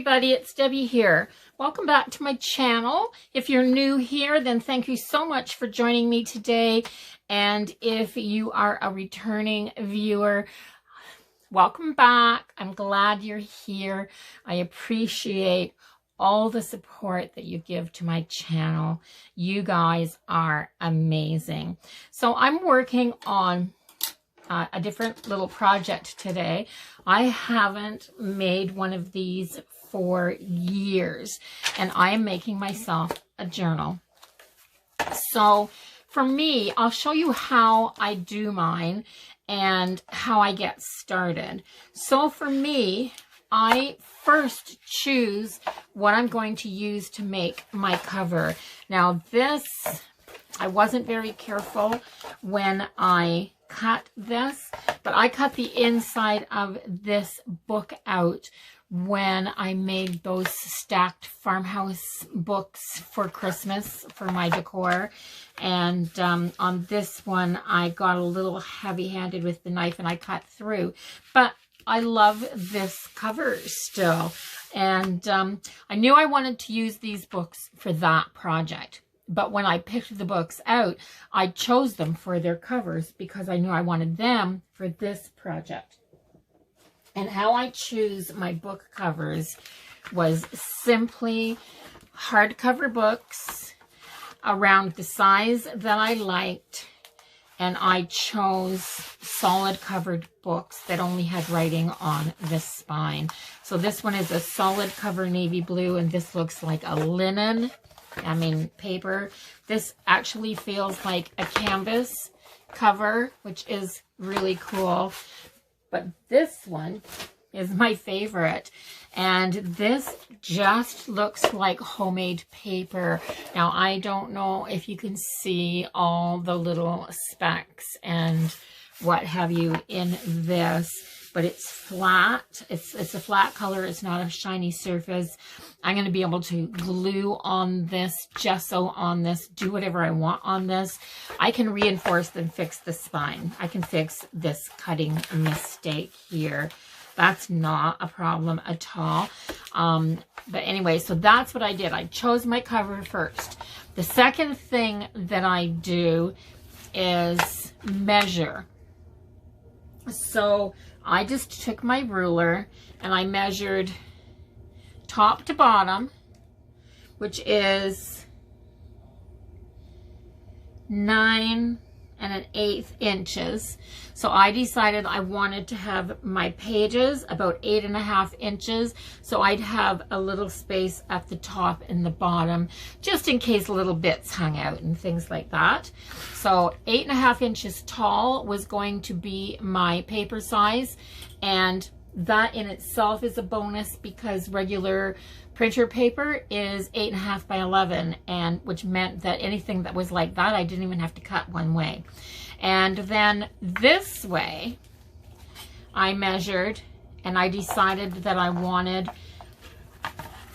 everybody, it's Debbie here. Welcome back to my channel. If you're new here, then thank you so much for joining me today. And if you are a returning viewer, welcome back. I'm glad you're here. I appreciate all the support that you give to my channel. You guys are amazing. So I'm working on a different little project today. I haven't made one of these for years, and I am making myself a journal. So for me, I'll show you how I do mine and how I get started. So for me, I first choose what I'm going to use to make my cover. Now this, I wasn't very careful when I cut this, but I cut the inside of this book out when I made those stacked farmhouse books for Christmas for my decor. And on this one, I got a little heavy-handed with the knife and I cut through. But I love this cover still. And I knew I wanted to use these books for that project. But when I picked the books out, I chose them for their covers because I knew I wanted them for this project. And how I choose my book covers was simply hardcover books around the size that I liked. And I chose solid covered books that only had writing on the spine. So this one is a solid cover navy blue, and this looks like a linen, paper. This actually feels like a canvas cover, which is really cool. But this one is my favorite. And this just looks like homemade paper. Now, I don't know if you can see all the little specks and what have you in this, but it's flat. It's a flat color. It's not a shiny surface. I'm going to be able to glue on this, gesso on this, do whatever I want on this. I can reinforce and fix the spine. I can fix this cutting mistake here. That's not a problem at all. But anyway, so that's what I did. I chose my cover first. The second thing that I do is measure. So I just took my ruler and I measured top to bottom, which is 9 1/8 inches. So I decided I wanted to have my pages about 8.5 inches. So I'd have a little space at the top and the bottom, just in case little bits hung out and things like that. So 8.5 inches tall was going to be my paper size. And that in itself is a bonus because regular printer paper is 8.5 by 11, and which meant that anything that was like that, I didn't even have to cut one way. And then this way, I measured and I decided that I wanted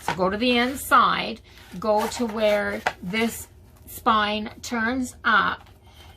to go to the inside, go to where this spine turns up,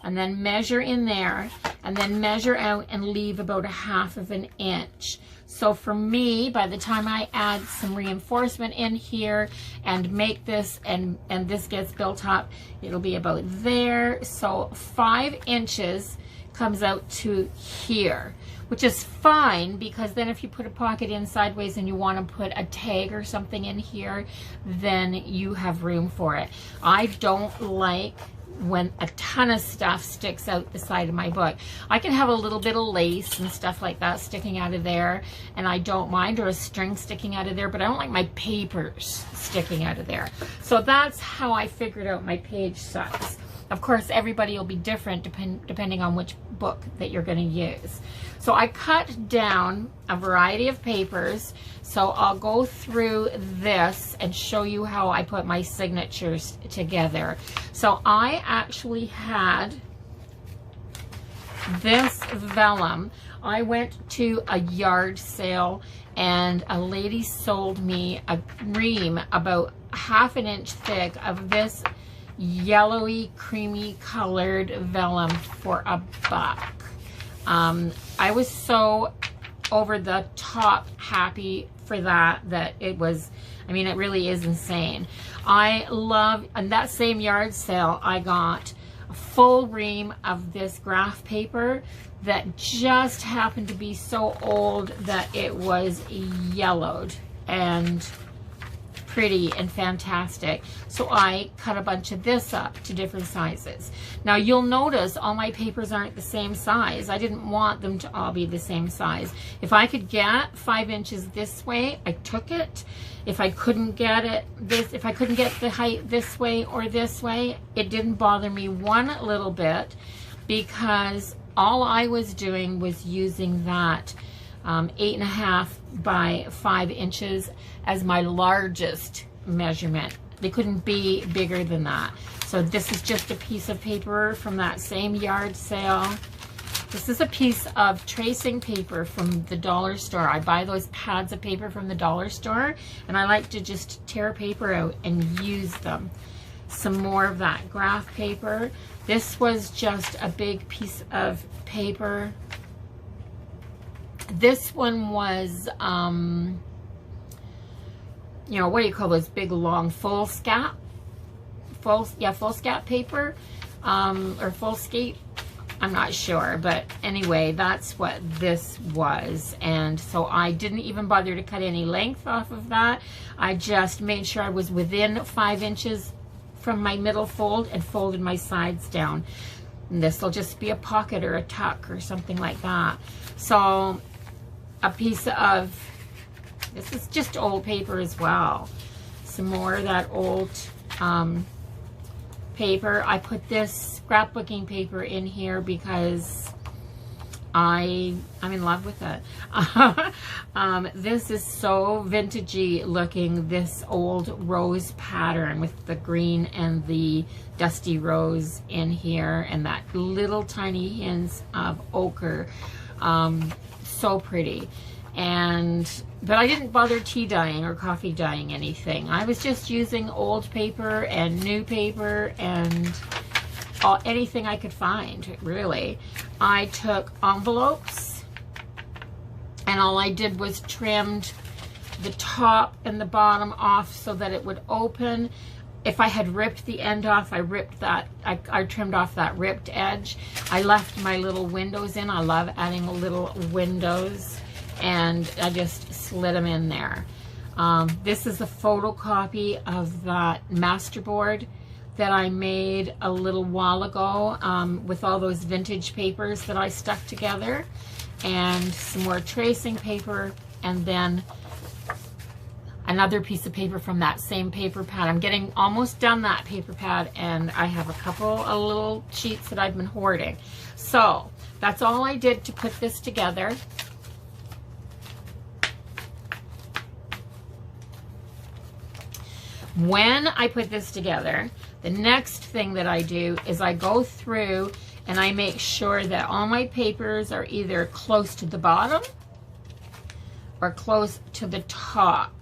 and then measure in there, and then measure out and leave about 1/2 inch. So for me, by the time I add some reinforcement in here and make this, and this gets built up, it'll be about there. So 5 inches comes out to here, which is fine because then if you put a pocket in sideways and you want to put a tag or something in here, then you have room for it. I don't like when a ton of stuff sticks out the side of my book. I can have a little bit of lace and stuff like that sticking out of there, and I don't mind, or a string sticking out of there, but I don't like my papers sticking out of there. So that's how I figured out my page size. Of course, everybody will be different depending on which book that you're going to use. So I cut down a variety of papers. So I'll go through this and show you how I put my signatures together. So I actually had this vellum. I went to a yard sale and a lady sold me a ream about 1/2 inch thick of this yellowy, creamy colored vellum for $1. I was so over the top happy for that it was, I mean, it really is insane. I love, on that same yard sale, I got a full ream of this graph paper that just happened to be so old that it was yellowed and pretty and fantastic. So I cut a bunch of this up to different sizes. Now you'll notice all my papers aren't the same size. I didn't want them to all be the same size. If I could get 5 inches this way, I took it. If I couldn't get it if I couldn't get the height this way or this way, it didn't bother me one little bit, because all I was doing was using that 8.5 by 5 inches as my largest measurement. They couldn't be bigger than that. So this is just a piece of paper from that same yard sale. This is a piece of tracing paper from the dollar store. I buy those pads of paper from the dollar store, and I like to just tear paper out and use them. Some more of that graph paper. This was just a big piece of paper. This one was, you know, what do you call those big long foolscap? Foolscap paper, or foolscape. I'm not sure, but anyway, that's what this was. And so I didn't even bother to cut any length off of that. I just made sure I was within 5 inches from my middle fold and folded my sides down. And this will just be a pocket or a tuck or something like that. So a piece of, this is just old paper as well. Some more of that old paper. I put this scrapbooking paper in here because I'm in love with it. This is so vintagey looking, this old rose pattern with the green and the dusty rose in here, and that little tiny hints of ochre. So pretty. But I didn't bother tea dyeing or coffee dyeing anything. I was just using old paper and new paper and anything I could find, really. I took envelopes, and all I did was trimmed the top and the bottom off so that it would open. If I had ripped the end off, I ripped that, I trimmed off that ripped edge. I left my little windows in. I love adding little windows, and I just slid them in there. This is a photocopy of that masterboard that I made a little while ago with all those vintage papers that I stuck together, and some more tracing paper, and then another piece of paper from that same paper pad. I'm getting almost done that paper pad, and I have a couple of little sheets that I've been hoarding. So that's all I did to put this together. When I put this together, the next thing that I do is I go through and I make sure that all my papers are either close to the bottom or close to the top.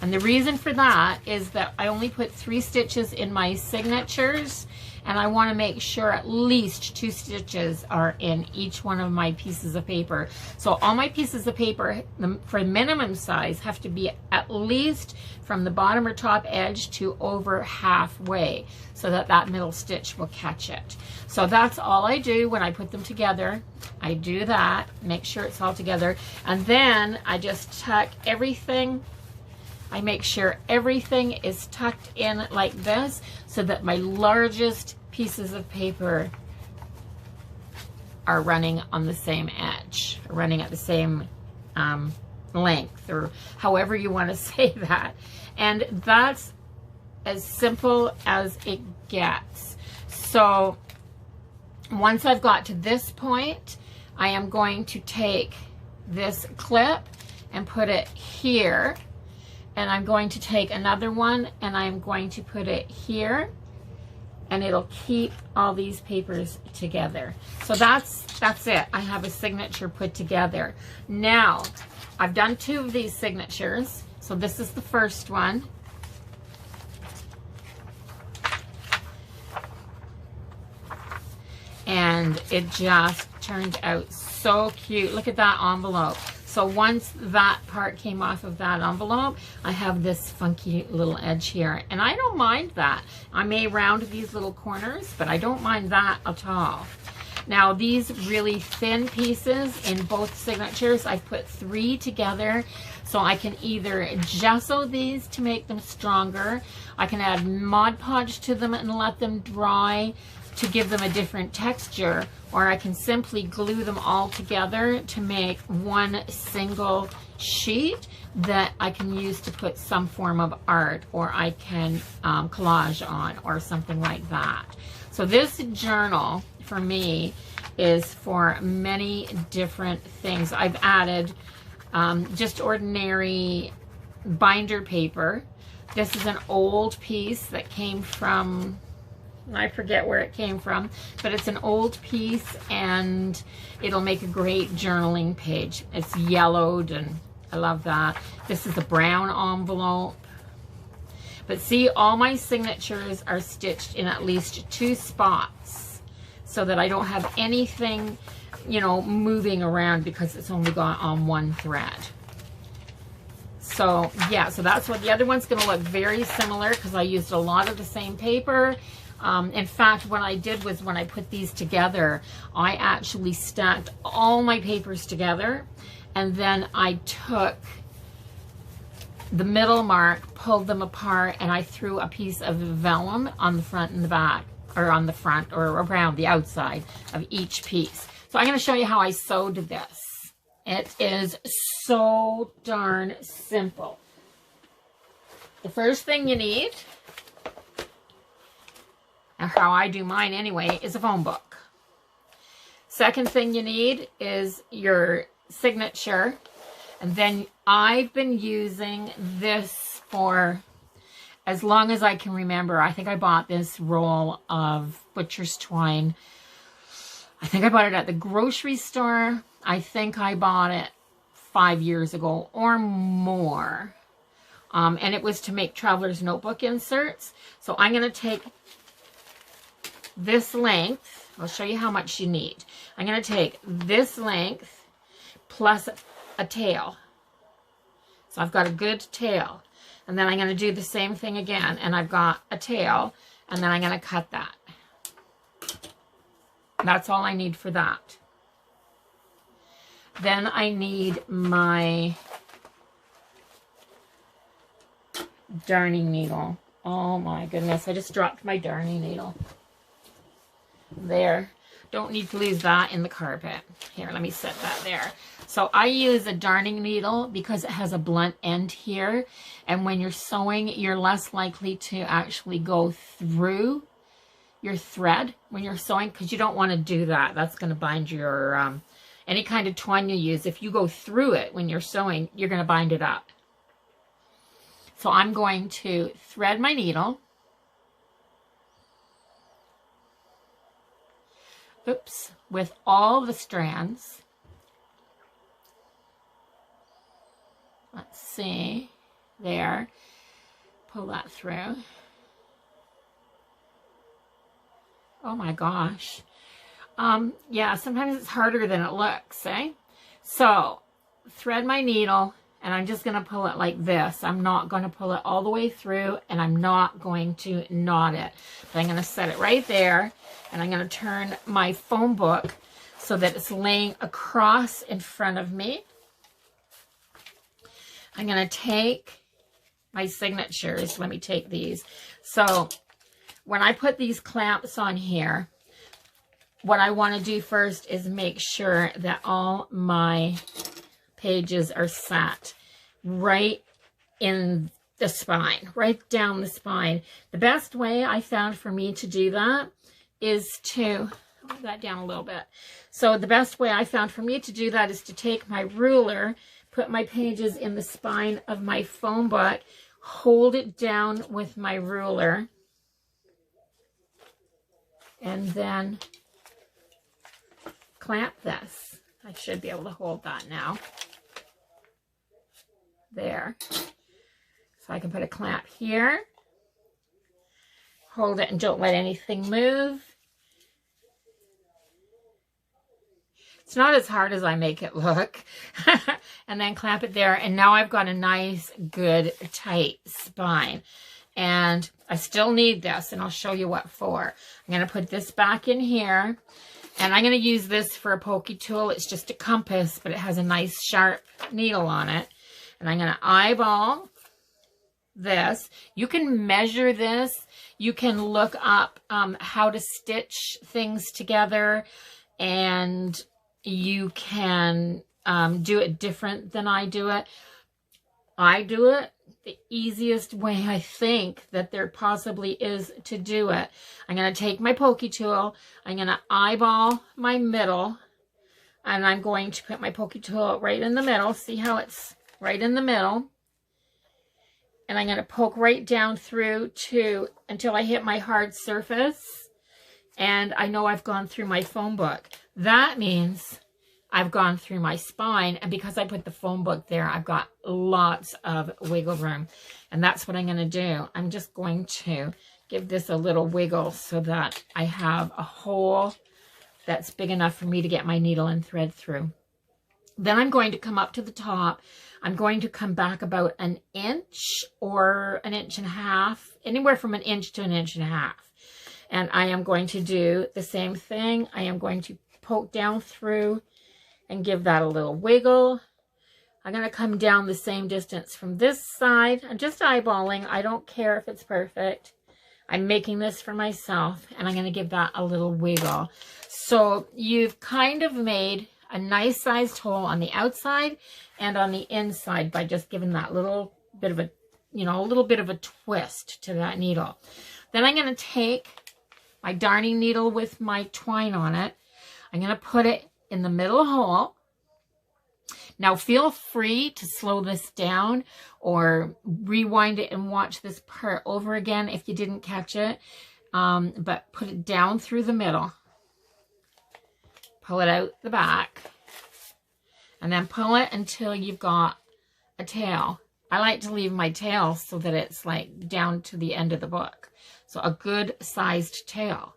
And the reason for that is that I only put 3 stitches in my signatures, and I want to make sure at least 2 stitches are in each one of my pieces of paper. So all my pieces of paper for minimum size have to be at least from the bottom or top edge to over halfway, so that that middle stitch will catch it. So that's all I do when I put them together. I do that, make sure it's all together, and then I just tuck everything. I make sure everything is tucked in like this so that my largest pieces of paper are running on the same edge, running at the same length, or however you want to say that. And that's as simple as it gets. So once I've got to this point, I am going to take this clip and put it here. And I'm going to take another one and I'm going to put it here, and it'll keep all these papers together. So that's it. I have a signature put together. Now, I've done 2 of these signatures. So this is the first one. And it just turned out so cute. Look at that envelope. So once that part came off of that envelope, I have this funky little edge here. And I don't mind that. I may round these little corners, but I don't mind that at all. Now these really thin pieces in both signatures, I've put 3 together. So I can either gesso these to make them stronger. I can add Mod Podge to them and let them dry to give them a different texture, or I can simply glue them all together to make one single sheet that I can use to put some form of art, or I can collage on, or something like that. So this journal for me is for many different things. I've added just ordinary binder paper. This is an old piece that came from, I forget where it came from, but it's an old piece and it'll make a great journaling page. It's yellowed and I love that. This is a brown envelope. But see, all my signatures are stitched in at least 2 spots so that I don't have anything, you know, moving around because it's only got on 1 thread. So yeah, so that's what the other one's going to look very similar because I used a lot of the same paper. In fact, what I did was when I put these together, I actually stacked all my papers together and then I took the middle mark, pulled them apart, and I threw a piece of vellum on the front and the back, or on the front or around the outside of each piece. So I'm going to show you how I sewed this. It is so darn simple. The first thing you need, and how I do mine anyway, is a phone book. Second thing you need is your signature. And then I've been using this for as long as I can remember. I think I bought this roll of butcher's twine. I think I bought it at the grocery store. I think I bought it 5 years ago or more. And it was to make traveler's notebook inserts. So I'm going to take this length. I'll show you how much you need. I'm going to take this length plus a tail. So I've got a good tail. And then I'm going to do the same thing again. And I've got a tail. And then I'm going to cut that. That's all I need for that. Then I need my darning needle. Oh my goodness, I just dropped my darning needle. There. Don't need to lose that in the carpet. Here, let me set that there. So I use a darning needle because it has a blunt end here. And when you're sewing, you're less likely to actually go through your thread when you're sewing, because you don't want to do that. That's going to bind your, any kind of twine you use. If you go through it when you're sewing, you're going to bind it up. So I'm going to thread my needle. Oops, with all the strands. Let's see, there, pull that through. Oh my gosh. Yeah, sometimes it's harder than it looks, eh? So, thread my needle, and I'm just going to pull it like this. I'm not going to pull it all the way through, and I'm not going to knot it. But I'm going to set it right there, and I'm going to turn my foam book so that it's laying across in front of me. I'm going to take my signatures. Let me take these. So, when I put these clamps on here, what I want to do first is make sure that all my pages are sat right in the spine, right down the spine. The best way I found for me to do that is to, move that down a little bit. So the best way I found for me to do that is to take my ruler, put my pages in the spine of my foam book, hold it down with my ruler, and then clamp this. I should be able to hold that now. There. So I can put a clamp here. Hold it and don't let anything move. It's not as hard as I make it look. And then clamp it there. And now I've got a nice, good, tight spine. And I still need this, and I'll show you what for. I'm going to put this back in here. And I'm going to use this for a pokey tool. It's just a compass, but it has a nice sharp needle on it. And I'm going to eyeball this. You can measure this. You can look up how to stitch things together, and you can do it different than I do it. I do it the easiest way I think that there possibly is to do it. I'm going to take my pokey tool, I'm going to eyeball my middle, and I'm going to put my pokey tool right in the middle. See how it's right in the middle? And I'm going to poke right down through until I hit my hard surface. And I know I've gone through my phone book. That means I've gone through my spine. And because I put the phone book there, I've got lots of wiggle room. And that's what I'm going to do. I'm just going to give this a little wiggle so that I have a hole that's big enough for me to get my needle and thread through. Then I'm going to come up to the top. I'm going to come back about an inch or an inch and a half, anywhere from an inch to an inch and a half. And I am going to do the same thing. I am going to poke down through and give that a little wiggle. I'm going to come down the same distance from this side. I'm just eyeballing. I don't care if it's perfect. I'm making this for myself, and I'm going to give that a little wiggle. So you've kind of made a nice sized hole on the outside and on the inside by just giving that little bit of a, a little bit of a twist to that needle. Then I'm going to take my darning needle with my twine on it. I'm going to put it in the middle hole. Now feel free to slow this down or rewind it and watch this part over again if you didn't catch it. But put it down through the middle. Pull it out the back. And then pull it until you've got a tail. I like to leave my tail so that it's like down to the end of the book. So a good sized tail.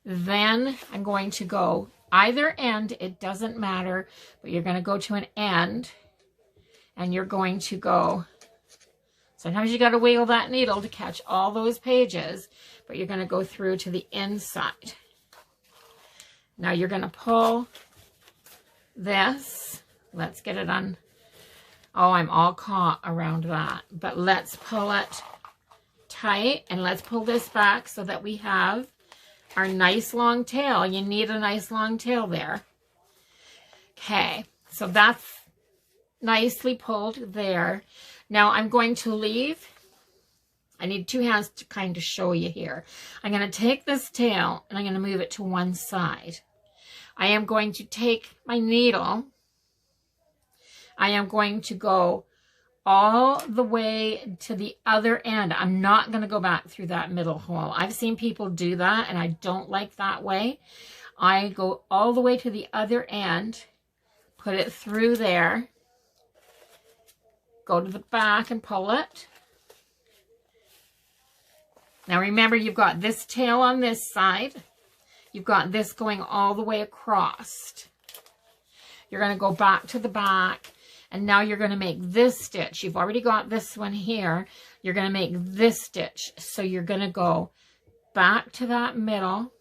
Then I'm going to go either end, it doesn't matter, but you're going to go to an end and you're going to go, sometimes you got to wiggle that needle to catch all those pages, but you're going to go through to the inside. Now you're going to pull this. Let's get it on. Oh, I'm all caught around that, but let's pull it tight and let's pull this back so that we have our nice long tail. You need a nice long tail there. Okay, so that's nicely pulled there. Now I'm going to leave. I need two hands to kind of show you here. I'm going to take this tail and I'm going to move it to one side. I am going to take my needle. I am going to go all the way to the other end. I'm not going to go back through that middle hole. I've seen people do that and I don't like that way. I go all the way to the other end, put it through there, go to the back and pull it. Now remember, you've got this tail on this side. You've got this going all the way across. You're going to go back to the back. And now you're going to make this stitch. You've already got this one here. You're going to make this stitch. So you're going to go back to that middle.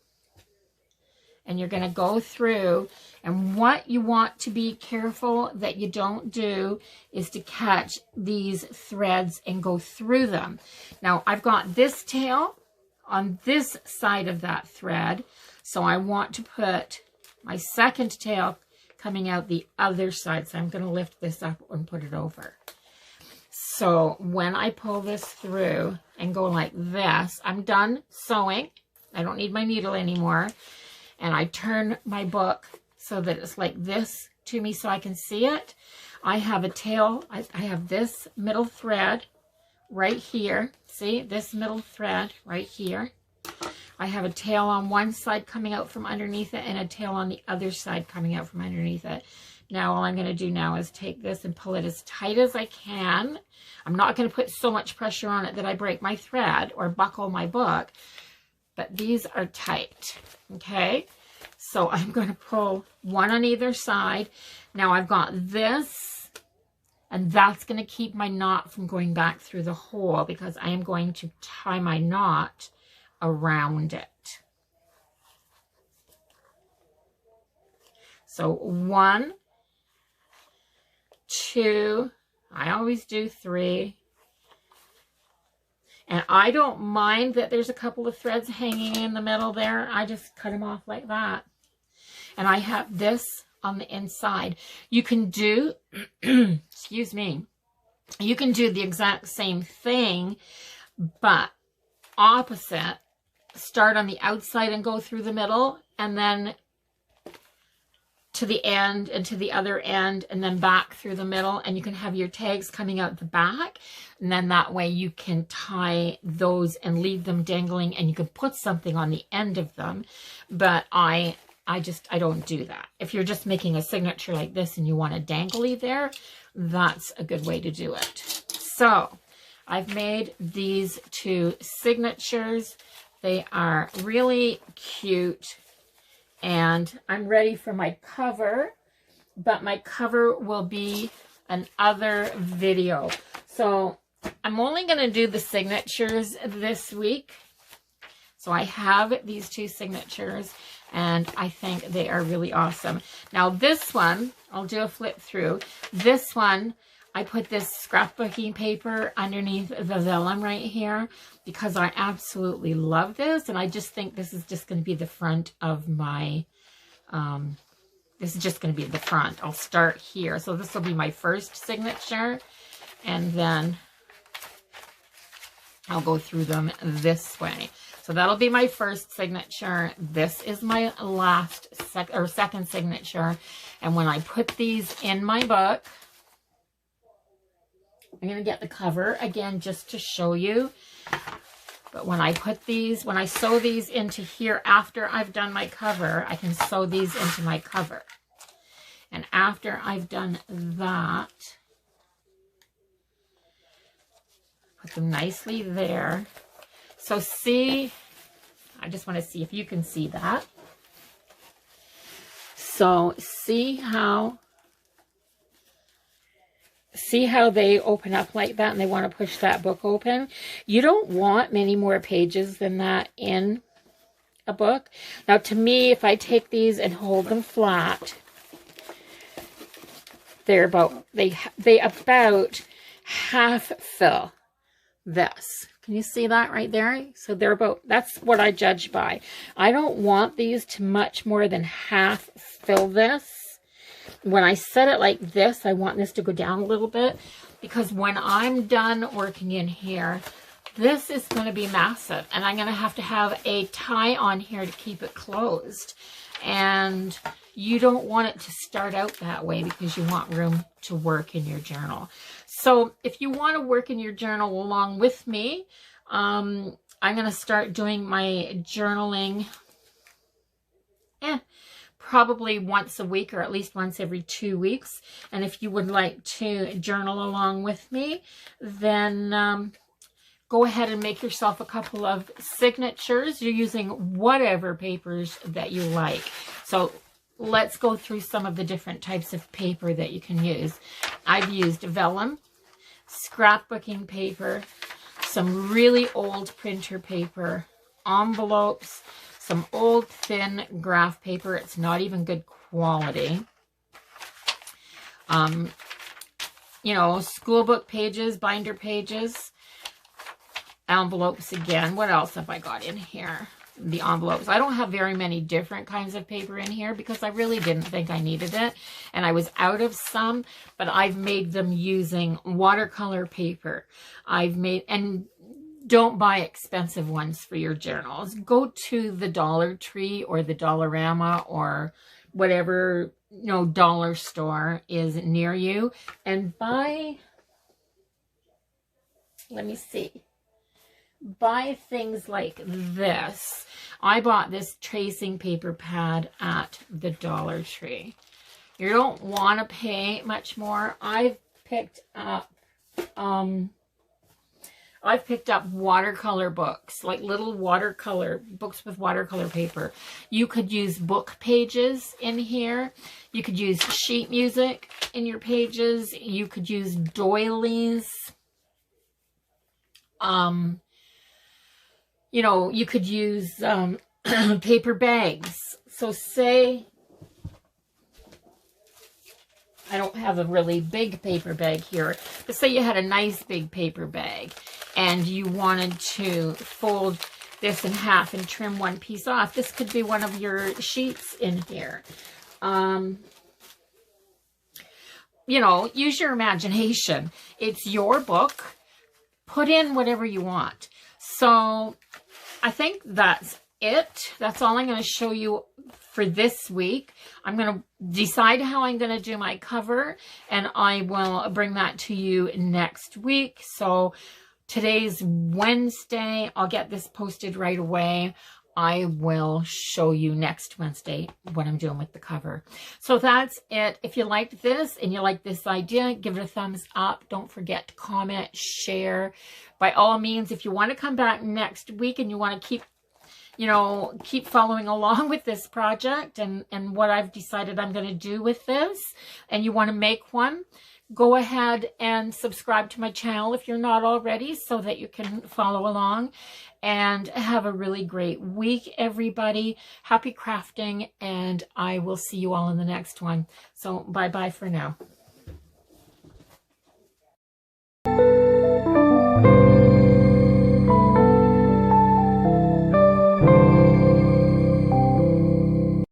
And you're going to go through. And what you want to be careful that you don't do is to catch these threads and go through them. Now I've got this tail on this side of that thread. So I want to put my second tail coming out the other side. So I'm going to lift this up and put it over. So when I pull this through and go like this, I'm done sewing. I don't need my needle anymore. And I turn my book so that it's like this to me so I can see it. I have a tail. I have this middle thread right here. See this middle thread right here. I have a tail on one side coming out from underneath it and a tail on the other side coming out from underneath it. Now all I'm going to do now is take this and pull it as tight as I can. I'm not going to put so much pressure on it that I break my thread or buckle my book, but these are tight. Okay, So I'm going to pull one on either side. Now I've got this, and that's going to keep my knot from going back through the hole because I am going to tie my knot around it. So 1, 2, I always do 3. And I don't mind that there's a couple of threads hanging in the middle there. I just cut them off like that. And I have this on the inside. You can do, excuse me, you can do the exact same thing, but opposite. Start on the outside and go through the middle, and then to the end and to the other end, and then back through the middle, and you can have your tags coming out the back, and then that way you can tie those and leave them dangling, and you can put something on the end of them. But I don't do that. If you're just making a signature like this and you want a dangly there, that's a good way to do it. So I've made these 2 signatures. They are really cute. And I'm ready for my cover, but my cover will be another video. So I'm only going to do the signatures this week. So I have these 2 signatures, and I think they are really awesome. Now this one, I'll do a flip through. This one, I put this scrapbooking paper underneath the vellum right here because I absolutely love this. And I just think this is just going to be the front of my, this is just going to be the front. I'll start here. So this will be my first signature. And then I'll go through them this way. So that'll be my first signature. This is my last second signature. And when I put these in my book, I'm going to get the cover again just to show you. But when I put these, when I sew these into here after I've done my cover, I can sew these into my cover. And after I've done that, put them nicely there. So see, I just want to see if you can see that. So see how they open up like that and they want to push that book open. You don't want many more pages than that in a book. Now to me, if I take these and hold them flat, they're about, they about half fill this. Can you see that right there? So they're about, that's what I judge by. I don't want these to much more than half fill this. When I set it like this, I want this to go down a little bit because when I'm done working in here, this is going to be massive and I'm going to have a tie on here to keep it closed. And you don't want it to start out that way because you want room to work in your journal. So if you want to work in your journal along with me, I'm going to start doing my journaling probably once a week or at least once every 2 weeks. And if you would like to journal along with me, then go ahead and make yourself a couple of signatures. You're using whatever papers that you like. So let's go through some of the different types of paper that you can use. I've used vellum, scrapbooking paper, some really old printer paper, envelopes, some old thin graph paper. It's not even good quality. You know, school book pages, binder pages, envelopes again. What else have I got in here? The envelopes. I don't have very many different kinds of paper in here because I really didn't think I needed it. And I was out of some, but I've made them using watercolor paper. I've made, and don't buy expensive ones for your journals. Go to the Dollar Tree or the Dollarama or whatever, you know, dollar store is near you and buy, let me see, buy things like this. I bought this tracing paper pad at the Dollar Tree. You don't want to pay much more. I've picked up I've picked up watercolor books, like little watercolor books with watercolor paper. You could use book pages in here. You could use sheet music in your pages. You could use doilies. You know, you could use paper bags. So say, I don't have a really big paper bag here, but say you had a nice big paper bag and you wanted to fold this in half and trim one piece off. This could be one of your sheets in here. You know, use your imagination. It's your book. Put in whatever you want. So I think that's it. That's all I'm going to show you for this week. I'm going to decide how I'm going to do my cover, and I will bring that to you next week. So today's Wednesday. I'll get this posted right away. I will show you next Wednesday what I'm doing with the cover. So that's it. If you liked this and you like this idea, give it a thumbs up. Don't forget to comment, share. By all means, if you want to come back next week and you want to keep following along with this project and what I've decided I'm going to do with this, and you want to make one, go ahead and subscribe to my channel if you're not already, so that you can follow along. And have a really great week, everybody. Happy crafting, and I will see you all in the next one. So bye-bye for now.